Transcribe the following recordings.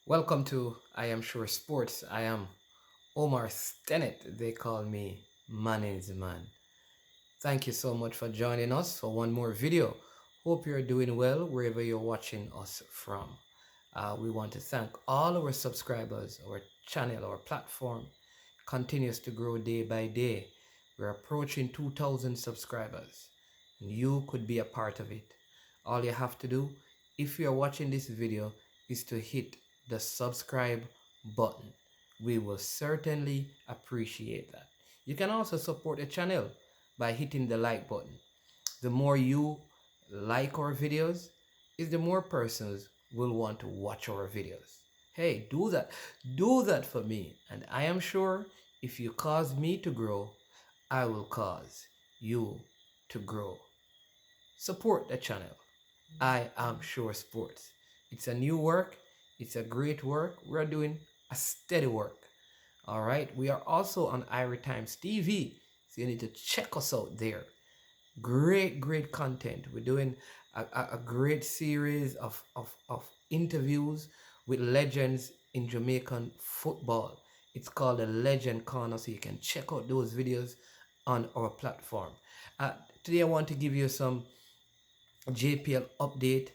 Welcome to I Am Sure Sports. I am Omar Stennett. They call me Man's Man. Thank you so much for joining us for one more video. Hope you're doing well wherever you're watching us from. We want to thank all our subscribers. Our channel, our platform continues to grow day by day. We're approaching 2,000 subscribers, and you could be a part of it. All you have to do, if you're watching this video, is to hit the subscribe button. We will certainly appreciate that. You can also support the channel by hitting the like button. The more you like our videos, is the more persons will want to watch our videos. Hey, do that. Do that for me. And I am sure if you cause me to grow, I will cause you to grow. Support the channel. I am sure sports. It's a new work. It's a great work. We're doing a steady work. All right. We are also on Ira Times TV. So you need to check us out there. Great content. We're doing a great series of interviews with legends in Jamaican football. It's called the Legend Corner, so you can check out those videos on our platform. Today I want to give you some JPL update.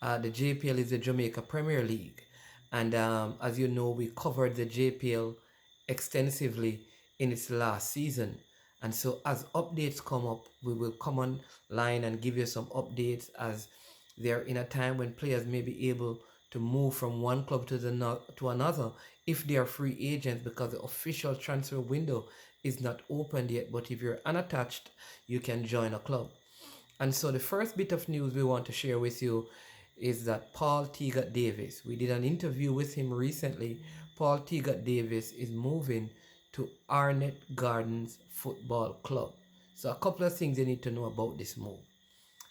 The JPL is the Jamaica Premier League, and as you know, we covered the JPL extensively in its last season. And so, as updates come up, we will come online and give you some updates as they're in a time when players may be able to move from one club to another if they are free agents, because the official transfer window is not opened yet. But if you're unattached, you can join a club. And so the first bit of news we want to share with you is that Paul Tegat Davis, we did an interview with him recently. Paul Tegat Davis is moving to Arnett Gardens Football Club. So a couple of things you need to know about this move.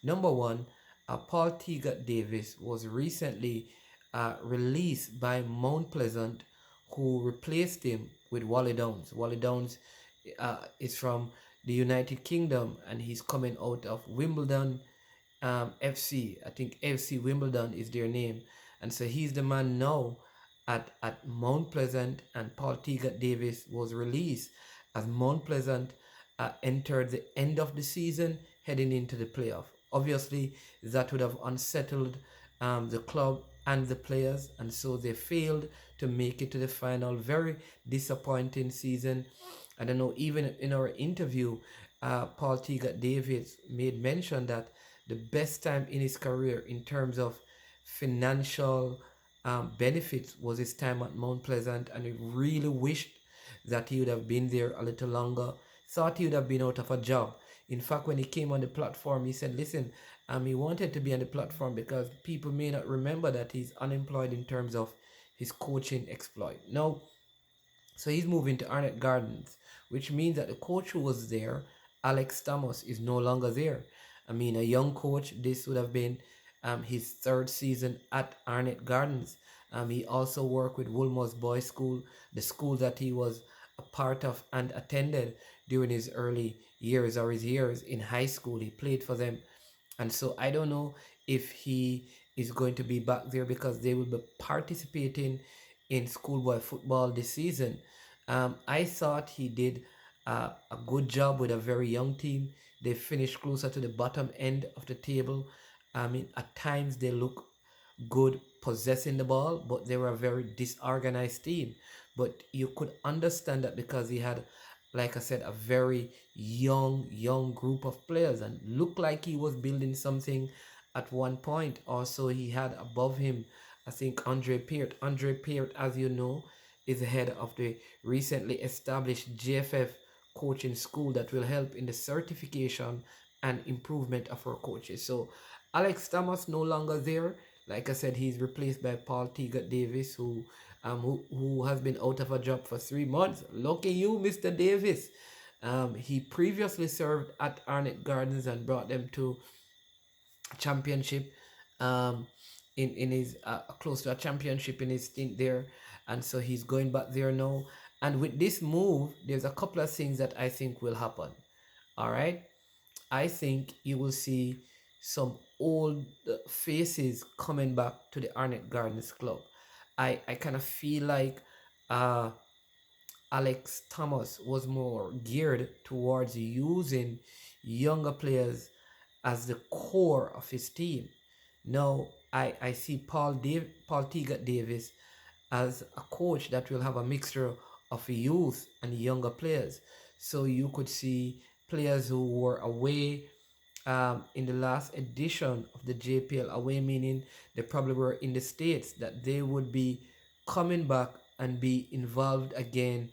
Number one, Paul Tegat Davis was recently released by Mount Pleasant, who replaced him with Wally Downs. Wally Downs is from the United Kingdom, and he's coming out of Wimbledon FC. I think FC Wimbledon is their name. And so he's the man now at Mount Pleasant, and Paul Tegat Davis was released as Mount Pleasant entered the end of the season, heading into the playoff. Obviously, that would have unsettled the club and the players, and so they failed to make it to the final. Very disappointing season. I don't know, even in our interview, Paul Tegat Davis made mention that the best time in his career in terms of financial benefits was his time at Mount Pleasant, and he really wished that he would have been there a little longer. Thought he would have been out of a job. In fact, when he came on the platform, he said, listen, he wanted to be on the platform because people may not remember that he's unemployed in terms of his coaching exploit. Now, so he's moving to Arnett Gardens, which means that the coach who was there, Alex Stamos, is no longer there. I mean, a young coach, this would have been his third season at Arnett Gardens. He also worked with Woolmore's Boys School, the school that he was a part of and attended during his early years or his years in high school. He played for them. And so I don't know if he is going to be back there because they will be participating in schoolboy football this season. I thought he did a good job with a very young team. They finished closer to the bottom end of the table. I mean, at times they look good possessing the ball, but they were a very disorganized team. But you could understand that because he had, like I said, a very young group of players, and looked like he was building something at one point. Also, he had above him, I think, Andre Peart. Andre Peart, as you know, is the head of the recently established GFF coaching school that will help in the certification and improvement of our coaches. So Alex Thomas no longer there. Like I said, he's replaced by Paul Tegat Davis, who has been out of a job for 3 months. Lucky you, Mr. Davis. He previously served at Arnett Gardens and brought them to championship in his close to a championship in his stint there, and so he's going back there now. And with this move, there's a couple of things that I think will happen. All right, I think you will see some old faces coming back to the Arnett Gardens club. I kind of feel like uh, Alex Thomas was more geared towards using younger players as the core of his team. Now I see Paul Tegat Davis as a coach that will have a mixture of youth and younger players. So you could see players who were away in the last edition of the JPL, away meaning they probably were in the States, that they would be coming back and be involved again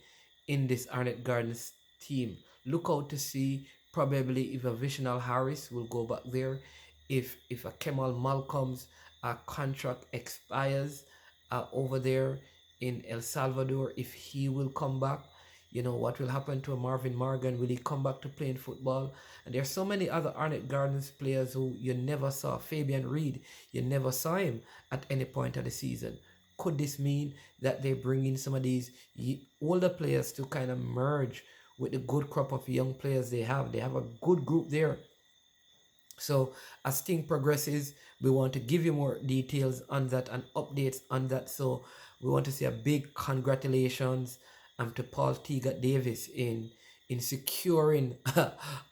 in this Arnett Gardens team. Look out to see probably if a Visional Harris will go back there, if a Kemal Malcolm's contract expires over there in El Salvador, if he will come back. You know, what will happen to a Marvin Morgan? Will he come back to playing football? And there are so many other Arnett Gardens players who you never saw. Fabian Reed, you never saw him at any point of the season. Could this mean that they bring in some of these older players to kind of merge with the good crop of young players they have? They have a good group there. So as thing progresses, we want to give you more details on that and updates on that. So we want to say a big congratulations to Paul Tegat Davis in securing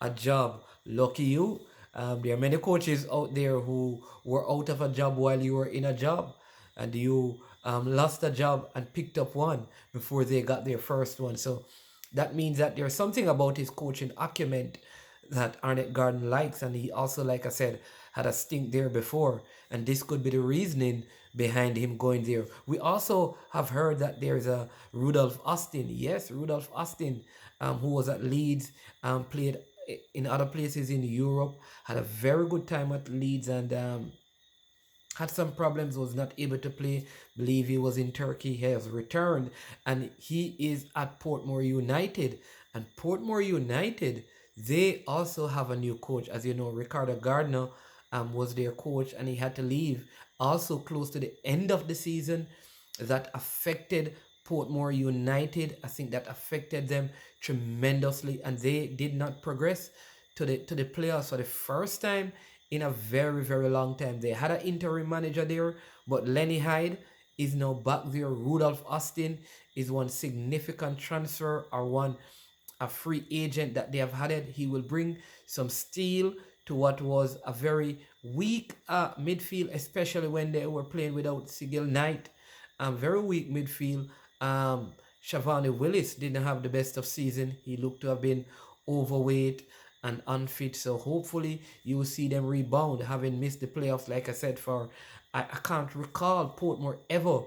a job. Lucky you. There are many coaches out there who were out of a job while you were in a job, and you lost a job and picked up one before they got their first one. So that means that there's something about his coaching acumen that Arnett Garden likes, and he also, like I said, had a stint there before, and this could be the reasoning behind him going there. We also have heard that there's a Rudolph Austin. Yes, Rudolph Austin, who was at Leeds, played in other places in Europe, had a very good time at Leeds, and had some problems, was not able to play. Believe he was in Turkey. He has returned, and he is at Portmore United. And Portmore United, they also have a new coach. As you know, Ricardo Gardner was their coach, and he had to leave also close to the end of the season. That affected Portmore United. I think that affected them tremendously, and they did not progress to the playoffs for the first time in a very, very long time. They had an interim manager there, but Lenny Hyde is now back there. Rudolph Austin is one significant transfer, or one a free agent that they have added. He will bring some steel to what was a very weak midfield, especially when they were playing without Sigil Knight. Very weak midfield. Shavani Willis didn't have the best of season. He looked to have been overweight and unfit. So hopefully you will see them rebound, having missed the playoffs, like I said, for I can't recall Portmore ever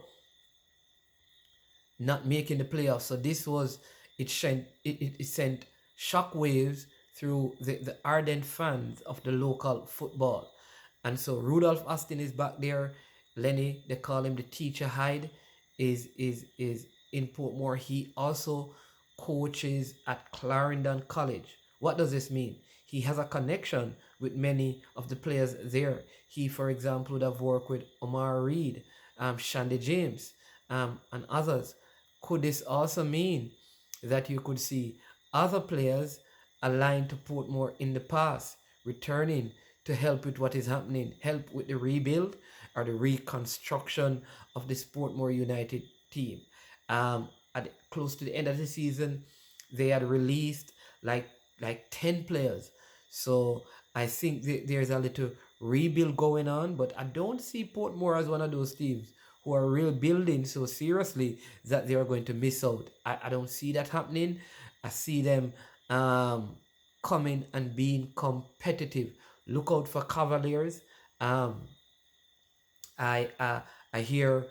not making the playoffs. So this was it sent shockwaves through the ardent fans of the local football. And so Rudolph Austin is back there. Lenny, they call him the teacher Hyde, is in Portmore. He also coaches at Clarendon College. What does this mean? He has a connection with many of the players there. He, for example, would have worked with Omar Reed, Shandy James, and others. Could this also mean that you could see other players aligned to Portmore in the past returning to help with what is happening, help with the rebuild or the reconstruction of the Portmore United team? Close to the end of the season, they had released like 10 players. So I think there's a little rebuild going on, but I don't see Portmore as one of those teams who are real building so seriously that they are going to miss out. I don't see that happening. I see them coming and being competitive. Look out for Cavaliers. Um, I hear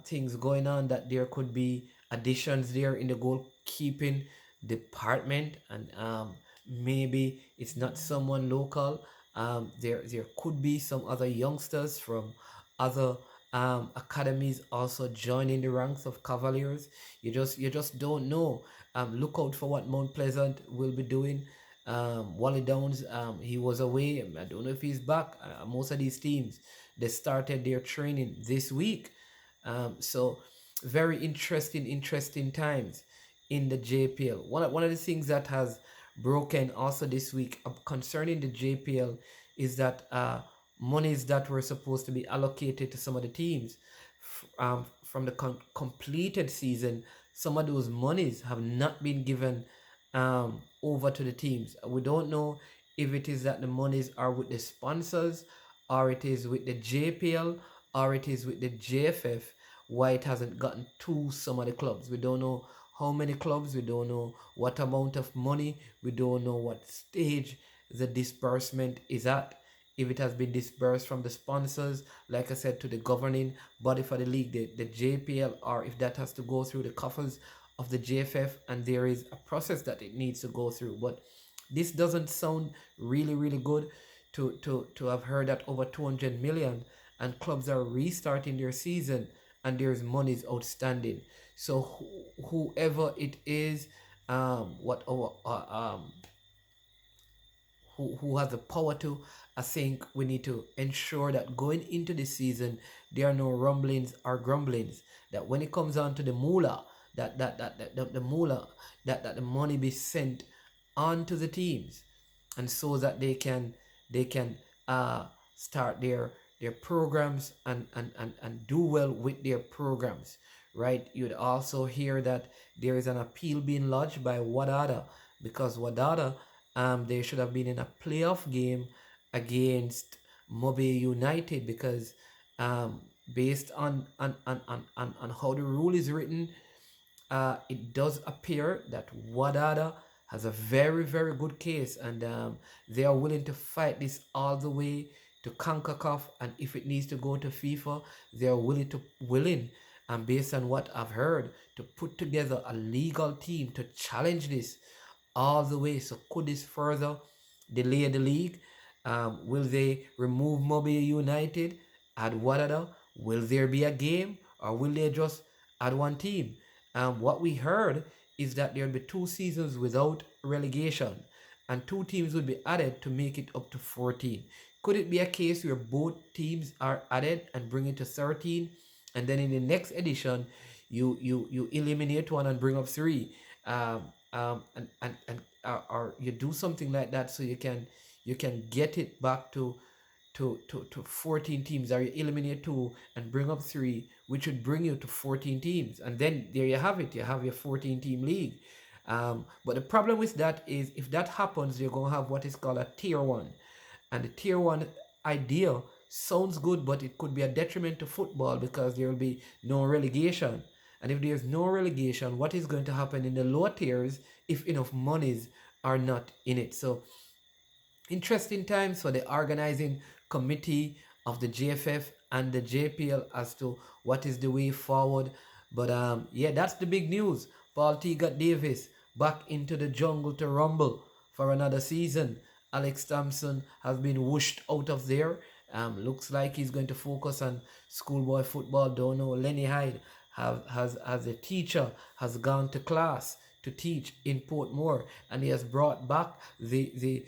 things going on that there could be additions there in the goalkeeping department, and maybe it's not someone local. There could be some other youngsters from other academies also joining the ranks of Cavaliers. You just don't know. Look out for what Mount Pleasant will be doing. Wally Downs, he was away. I don't know if he's back. Most of these teams, they started their training this week. So very interesting times in the JPL. One of the things that has broken also this week concerning the JPL is that monies that were supposed to be allocated to some of the teams from the completed season, some of those monies have not been given over to the teams. We don't know if it is that the monies are with the sponsors, or it is with the JPL, or it is with the JFF, why it hasn't gotten to some of the clubs. We don't know how many clubs, we don't know what amount of money, we don't know what stage the disbursement is at. If it has been disbursed from the sponsors, like I said, to the governing body for the league, the JPL, or if that has to go through the coffers of the JFF, and there is a process that it needs to go through. But this doesn't sound really, really good to have heard that over 200 million and clubs are restarting their season and there's monies outstanding. So whoever it is, what who has the power to, I think we need to ensure that going into the season there are no rumblings or grumblings. That when it comes on to the moolah, the moolah, that the money be sent on to the teams, and so that they can uh, start their programs and do well with their programs, right? You'd also hear that there is an appeal being lodged by Wadaada, because Wadaada, they should have been in a playoff game against Mobile United, because based on how the rule is written, it does appear that Wadada has a very, very good case, and they are willing to fight this all the way to CONCACAF, and if it needs to go to FIFA, they are willing, and based on what I've heard, to put together a legal team to challenge this all the way. So could this further delay the league? Will they remove Mobile United, add Wadada? Will there be a game, or will they just add one team? What we heard is that there will be 2 seasons without relegation, and 2 teams will be added to make it up to 14. Could it be a case where both teams are added and bring it to 13, and then in the next edition you eliminate one and bring up three, or you do something like that, so you can get it back to 14 teams, or you eliminate two and bring up three, which would bring you to 14 teams, and then there you have it, you have your 14 team league. But the problem with that is, if that happens, you're going to have what is called a tier 1, and the tier 1 idea sounds good, but it could be a detriment to football, because there will be no relegation. And if there's no relegation, what is going to happen in the lower tiers if enough monies are not in it? So interesting times for the organizing committee of the JFF and the JPL as to what is the way forward. But yeah, that's the big news. Paul Tegat Davis back into the jungle to rumble for another season. Alex Thompson has been whooshed out of there. Looks like he's going to focus on schoolboy football. Don't know. Lenny Hyde has as a teacher has gone to class to teach in Portmore, and he has brought back the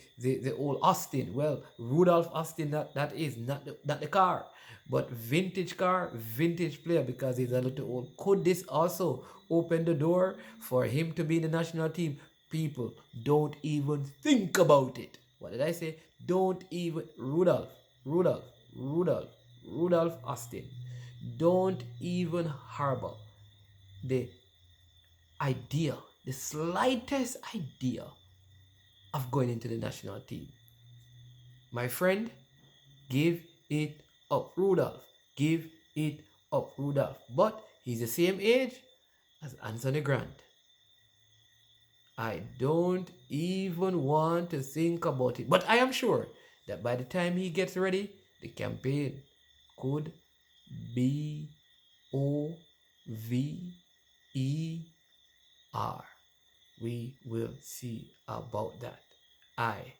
old Austin. Well, Rudolph Austin, that is not the car, but vintage car, vintage player, because he's a little old. Could this also open the door for him to be in the national team? People, don't even think about it. What did I say? Don't even Rudolph, Rudolph, Rudolph Austin. Don't even harbor the idea, the slightest idea of going into the national team. My friend, give it up, Rudolph. Give it up, Rudolph. But he's the same age as Anthony Grant. I don't even want to think about it. But I am sure that by the time he gets ready, the campaign could be over. We will see about that. I